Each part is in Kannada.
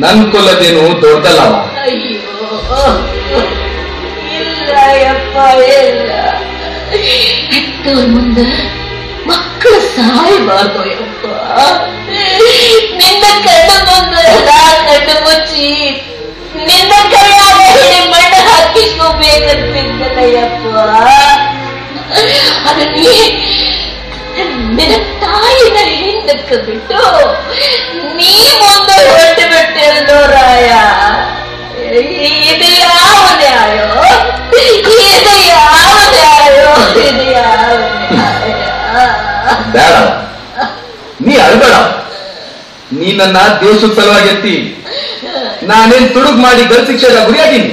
ನನ್ ಕೊಲ್ಲದೇನು ದೊಡ್ಡಲ್ಲವ. ಅಯ್ಯೋ ಇಲ್ಲ ಯಪ್ಪ ಇಲ್ಲ. ಹೆತ್ತವ್ರ ಮುಂದೆ ಮಕ್ಕಳು ಸಾಯಬಾರ್ದು ಯಪ್ಪ. ನಿನ್ನ ಕಣ್ಣು ಮುಂದೆ ಎಲ್ಲ ಕಣ್ಣು ಮುಚ್ಚಿ ನಿನ್ನ ಕೈಯಾಗ ಹಿಡಿ ಮಣ್ಣು ಹಾಕಿಸ್ಕೋಬೇಕಂತಿದ್ದಲ್ಲ ಯಪ್ಪ. ಅದು ನಿನ್ನ ತಾಯಿನ ಹಿಂದಕ್ಕೆ ಬಿಟ್ಟು ನೀ ಮುಂದೆ ಹೊಟ್ಟು ಬಿಟ್ಟಿಲ್ದೋ ರಾಯ. ಇದು ಯಾವ ನ್ಯಾಯೋ, ಇದು ಯಾವ ನ್ಯಾಯೋ, ಇದು ಯಾವ ನ್ಯಾಯ? ಬೇಡ, ನೀ ಅಳ್ಬೇಡ. ನೀ ನನ್ನ ದೇಶದ ಸಲುವಾಗಿ ಎತ್ತಿ ನಾನೇನ್ ತುಡುಗ್ ಮಾಡಿ ಗಲ್ ಶಿಕ್ಷೆಗೆ ಗುರಿಯಾಗೀನಿ.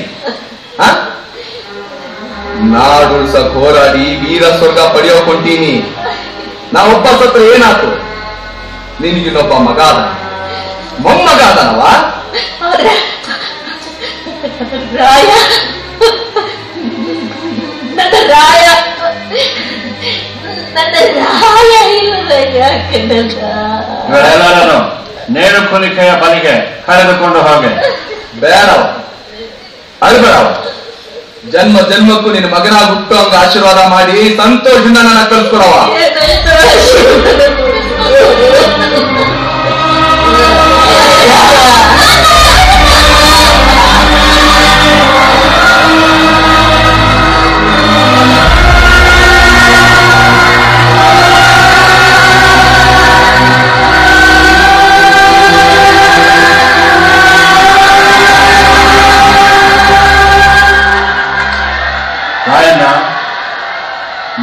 ನಾಡುಳ್ಸಕ್ ಹೋರಾಡಿ ವೀರ ಸ್ವರ್ಗ ಪಡೆಯೋಕೊಂಟೀನಿ. ನಾ ಒಬ್ಬ ಸತ್ರ ಏನಾಯ್ತು? ನಿನಗಿನ್ನೊಬ್ಬ ಮಗ ಅದ, ಮೊಮ್ಮಗ ಅದನವ. ರಾಯ ನನ್ನ ರಾಯ ನನ್ನ ರಾಯ ಇಲ್ಲದಯ್ಯ ಎಲ್ಲರನ್ನು ನೇರು ಕುಲಿಕೆಯ ಬಲಿಗೆ ಕರೆದುಕೊಂಡು ಹೋಗೆ. ಬೇಡವ, ಅಳ್ಬೇಡವ. ಜನ್ಮ ಜನ್ಮಕ್ಕೂ ನಿನ್ನ ಮಗನಾಗಿ ಹುಟ್ಟು ಹಂಗ ಆಶೀರ್ವಾದ ಮಾಡಿ ಸಂತೋಷದಿಂದ ನನ್ನ ಕಳ್ಸ್ಕೊಡವ.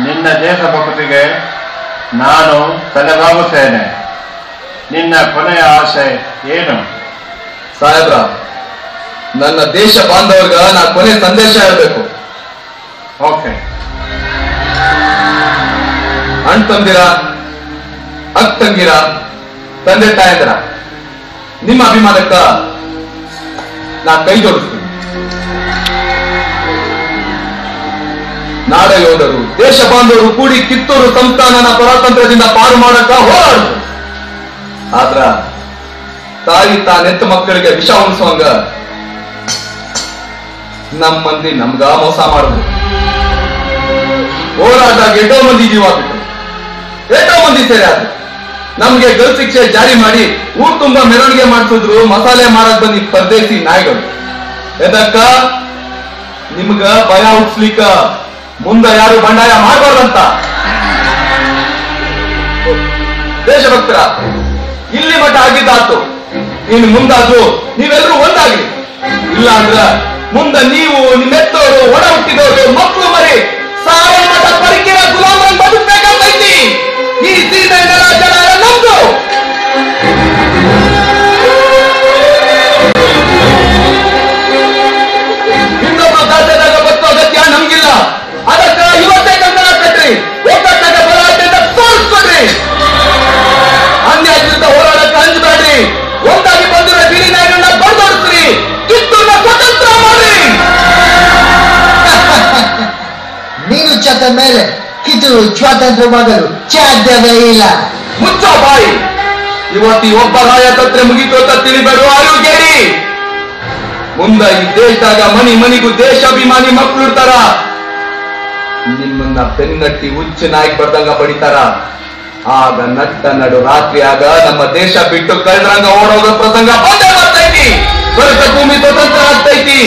ನಿನ್ನ ದೇಶಭಕ್ತಿಗೆ ನಾನು ತಲೆಬಾಗುತ್ತೇನೆ. ನಿನ್ನ ಕೊನೆಯ ಆಸೆ ಏನು? ಸಾಹೇಬ್ರ, ನನ್ನ ದೇಶ ಬಾಂಧವರ್ಗ ನಾ ಕೊನೆ ಸಂದೇಶ ಹೇಳ್ಬೇಕು. ಓಕೆ. ಅಣ್ಣ ತಂದಿರ, ಅಕ್ಕ ತಂಗಿರ, ತಂದೆ ತಾಯಂದಿರ, ನಿಮ್ಮ ಅಭಿಮಾನಕ್ಕ ನಾ ಕೈ ಜೋಡಿಸ್ತೀನಿ. ನಾಡ ಯೋಧರು, ದೇಶ ಬಾಂಧವರು ಕೂಡಿ ಕಿತ್ತೂರು ಸಂಸ್ಥಾನನ ಪರಾತಂತ್ರದಿಂದ ಪಾರು ಮಾಡಕ ಹೋರಾಡುದು. ಆದ್ರ ತಾಯಿ ತಾನೆತ್ತ ಮಕ್ಕಳಿಗೆ ವಿಷ ಉಣಿಸುವಂಗ ನಮ್ಮ ಮಂದಿ ನಮ್ಗ ಮೋಸ ಮಾಡುದು. ಹೋರಾಟದಾಗ ಎಷ್ಟೋ ಮಂದಿ ಜೀವ ಬಿಟ್ಟು, ಎಷ್ಟೋ ಮಂದಿ ಸೇರಿ ಆದ್ರು. ನಮ್ಗೆ ಗಲ್ ಶಿಕ್ಷೆ ಜಾರಿ ಮಾಡಿ ಊರ್ ತುಂಬಾ ಮೆರವಣಿಗೆ ಮಾಡಿಸಿದ್ರು ಮಸಾಲೆ ಮಾರಕ್ ಬಂದಿ ಪರದೇಸಿ ನಾಯಿಗಳು. ಎದಕ್ಕ? ನಿಮ್ಗ ಭಯ ಹುಟ್ಸ್ಲಿಕ್ಕ, ಮುಂದ ಯಾರು ಬಂಡಾಯ ಮಾಡಬಾರ್ದಂತ. ದೇಶಭಕ್ತರ, ಇಲ್ಲಿ ಮಠ ಆಗಿದ್ದಾತು. ಇನ್ನು ಮುಂದಾದ್ರು ನೀವೆಲ್ಲರೂ ಒಂದಾಗಿ. ಇಲ್ಲ ಅಂದ್ರ ಮುಂದ ನೀವು, ನಿಮ್ಮೆತ್ತೋರು, ಒಡ ಹುಟ್ಟಿದವರು, ಮಕ್ಕಳು ಮರಿ ಸಾಯ ಮಠ ಪರಿಕಿರ ಗುಲಾಮರನ್ನು ಬದುಕಬೇಕಾಗ್ತೈತಿ. ಈ ಸೀಮೆ ನೆಲ ಜನ ನಮ್ದು. ಇನ್ನೊಬ್ಬ ದಾಸದಾಗ ಬದುಕೋ ಅಗತ್ಯ ನಮ್ಗಿಲ್ಲ. ಅದಕ್ಕ ಇವತ್ತೇ ಕಂಕಣ ಕಟ್ರಿ, ಒಗ್ಗಟ್ಟಾಗ ಬಲಾಟೆಯಿಂದ ತೋರಿಸ್ಕೊಡ್ರಿ. ಅನ್ಯಾಯ ವಿರುದ್ಧ ಹೋರಾಡಕ್ಕೆ ಅಂಜಬೇಡ್ರಿ. ಒಂದಾಗಿ ಬಂದಿರೋ ಬಿಳಿ ನಾಯಕರನ್ನ ಬಡದೋಡಿಸ್ರಿ, ಕಿತ್ತೂರನ್ನ ಸ್ವತಂತ್ರ ಮಾಡ್ರಿ. ನೀನು ಚತ್ತ ಮೇಲೆ ಕಿತ್ತೂರು ಸ್ವಾತಂತ್ರ್ಯ ಮಾಡಲು ಸಾಧ್ಯವೇ ಇಲ್ಲ. ಮುಚ್ಚೋ ಬಾಯಿ. ಇವತ್ತು ಒಬ್ಬ ರಾಯತಂತ್ರ ಮುಗಿತು ಅಂತ ತಿಳಿಬೇಡ ಆರೋಗ್ಯರಿ. ಮುಂದ ಈ ದೇಶದಾಗ ಮನಿ ಮನಿಗೂ ದೇಶಾಭಿಮಾನಿ ಮಕ್ಕಳು ಇರ್ತಾರ. ನಿಮ್ಮನ್ನ ಬೆನ್ನಟ್ಟಿ ಹುಚ್ಚು ನಾಯಿ ಬರ್ದಂಗ ಬಡಿತಾರ. ಆಗ ನಟ್ಟ ನಡು ರಾತ್ರಿ ಆಗ ನಮ್ಮ ದೇಶ ಬಿಟ್ಟು ಕಳ್ಳರಂಗ ಓಡೋಗ ಪ್ರಸಂಗ ಬಂದೇ ಬರ್ತೈತಿ. ಸ್ವರ್ಗ ಭೂಮಿ ಸ್ವತಂತ್ರ ಆಗ್ತೈತಿ.